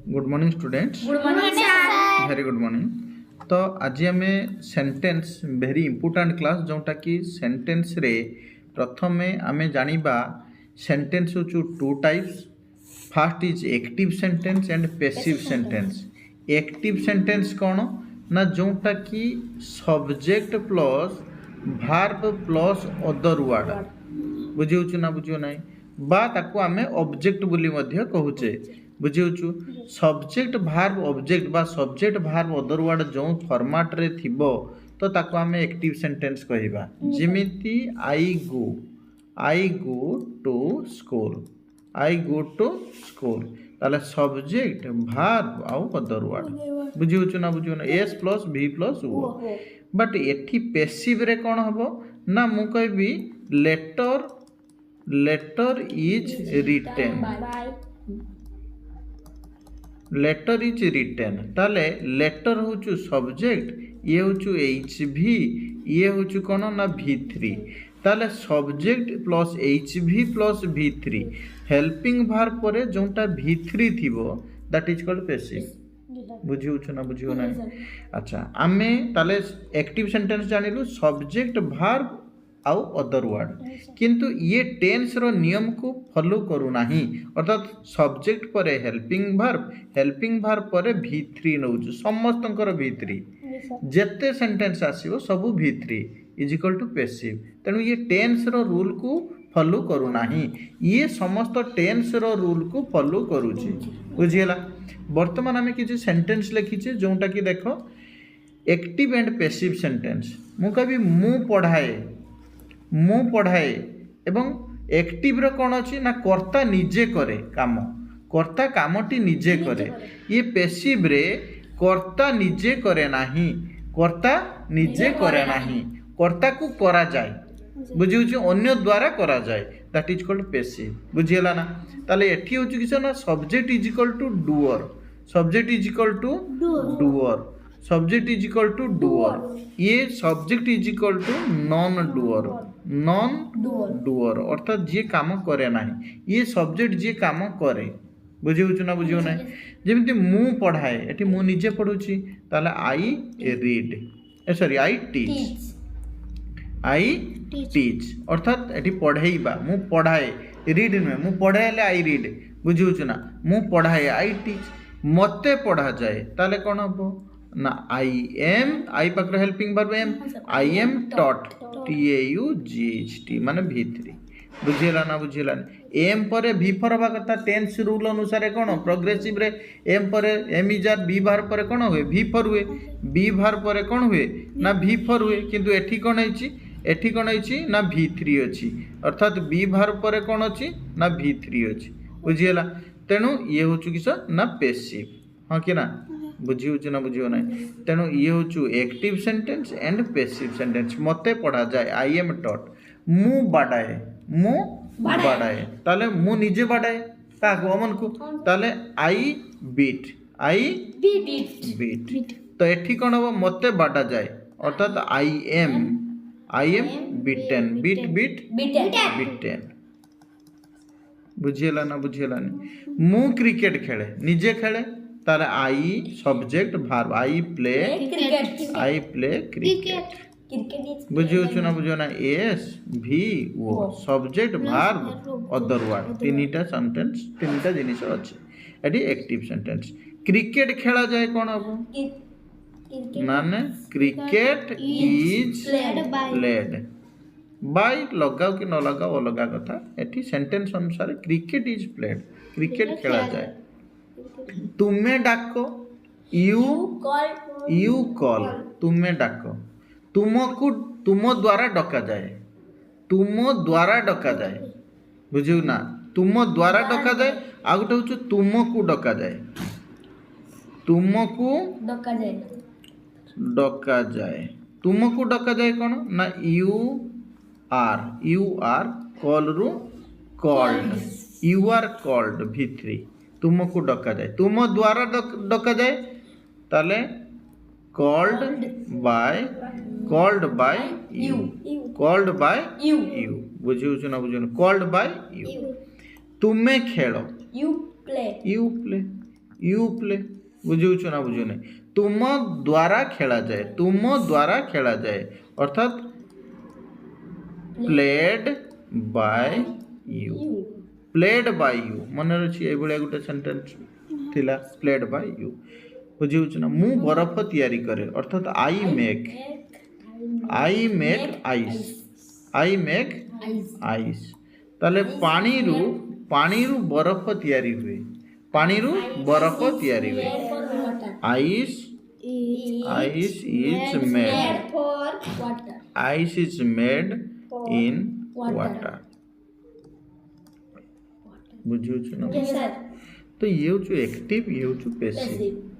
Good morning students. Good morning sir. Very good morning. तो आज आम सेंटेंस वेरी इंपोर्टेंट क्लास जोटा कि सेंटेंस रे प्रथम आम जानिबा सेंटेंस होचु two types. First is active sentence and passive sentence. Active sentence कौन ना जोटा कि subject plus verb plus other word बुझे ना बुझे ना बा ताकू आमे ऑब्जेक्ट बोली मध्य कहूचे बुझे सब्जेक्ट भार्ब ऑब्जेक्ट बा सब्जेक्ट भार्ब अदर वर्ड जो फॉर्मेट रे थिबो तो ताकू आमे एक्टिव सेंटेंस कहिबा। जिमिति आई गो टू स्कूल ताले सब्जेक्ट भार्ब आउ अदर वर्ड बुझे ना बुझे ना S plus V plus O. But एठी पैसिव रे कौन हबो ना मु कहबी लेटर इज रिटेन ताले लेटर होचु सब्जेक्ट ये होचु एच भी ये होचु कौन ना V3 ताले subject plus H V plus V3 helping verb परे जोंटा V3 थिबो दैट इज कॉल्ड पैसिव। बुझिउछु ना बुझियो ना। अच्छा आमे ताले एक्टिव सेंटेंस जानिलु सब्जेक्ट भार्ब आउ अदर वर्ड किंतु ये टेंस रो नियम को फॉलो करू नाही अर्थात सब्जेक्ट परे हेल्पिंग भार्ब परे V3 नउछु समस्तंकर V3 जेते सेंटेंस आसीबो सबु V3 is equal to passive. तेणु ये टेंस रो रूल को फॉलो करू नाही ये समस्त टेंस रो रूल को फॉलो करूची बुझियला। वर्तमान आमे किछि सेंटेंस लिखिचे जोंटा कि देखो एक्टिव एंड पैसिव सेंटेंस मु कभी मु पढ़ाए एवं एक्टिव रो कौन अच्छी ना कर्ता निजे करे कर्ता कामटी निजे करे। ये पैसिव रे कर्ता निजे करे नाही कर्ता को करा जाए बुझिउछु अन्य द्वारा करा जाए दैट इज कॉल्ड पैसिव बुझियला ना। ताले एठी होछु किछ ना subject is equal to doer subject is equal to doer ये subject is equal to non doer अर्थात जी काम करे नाही ये सब्जेक्ट जी काम करे बुझिउछु ना बुझियो ना। जेमिति मु पढ़ाए एठी मु निजे पढुची ताले आई टीच अर्थात एठी पढ़ाइबा मु पढ़ाए रीड नुहे मु पढ़ाइले आई रीड बुझिउछु ना मु पढ़ाए आई टीच मते पढ़ा जाए ताले कोन हबो ना आई पाकर helping verb am I am taught TAUGHT माने V3 बुझियला ना बुझियला एम परे V फॉर हवा कथा टेंस रूल अनुसार कोन प्रोग्रेसिव रे एम परे एम इज आर बी भार परे कोन हुए V फॉर हुए बी भार परे कोन हुए ना V फॉर हुए किंतु एठी कोन हैची ना V3 अछि अर्थात बी भार परे कोन अछि ना V3 अछि बुझियला। तेणु ये होचु किस ना पैसिव हां कि ना बुझिउछु ना बुझियो ना। तेणु ये होचु active sentence and passive sentence मते पढ़ा जाए आई एम टॉट मु बाडाए ताले मु निजे बाडाए काको अमन को ताले आई बीट तो एठी कोन हो मते बाडा जाए अर्थात आई एम बीटेन बीटेन बुझियला ना बुझियला मु क्रिकेट खेले निजे खेले ताले I subject verb I play cricket बुझिउछु ना बुझियो ना S V O subject verb other word तीनटा सेंटेंस तीनटा जिनिस अछि एडी एक्टिव सेंटेंस। क्रिकेट खेला जाए कोन हबो माने क्रिकेट इज प्लेड बाय लगाओ कि न लगाओ अलगा कथा एठी सेंटेंस अनुसार क्रिकेट इज प्लेड क्रिकेट खेला जाए। तुम्हें डाको यू कॉल तुम्हें डाको तुमको तुम द्वारा डका जाए बुझिउ ना तुम द्वारा डका जाए आ गोटे होछु तुमको डका जाए तुमको डका जाए कोन ना यू आर कॉल रु called you are called V3 तुमको डका जाए तुम द्वारा डका जाए ताले कॉल्ड बाय यू बुझिउछु ना बुझियो कॉल्ड बाय यू। तुम्हें खेलो यू प्ले यू प्ले बुझे ना बुझे ना तुम द्वारा खेला जाए तुम द्वारा खेला जाए अर्थात played by you played by you मन रही ये गोटे सेंटेंस थिला प्लेड बाय यू बुझे ना मु बरफ तैयारी करे अर्थात आई मेक आईस ताले पानी रु बरफ तैयारी हुए पानी रु बरफ तैयारी हुए ice is made in water बुझे ना तो ये हूँ एक्टिव ये हूँ पैसिव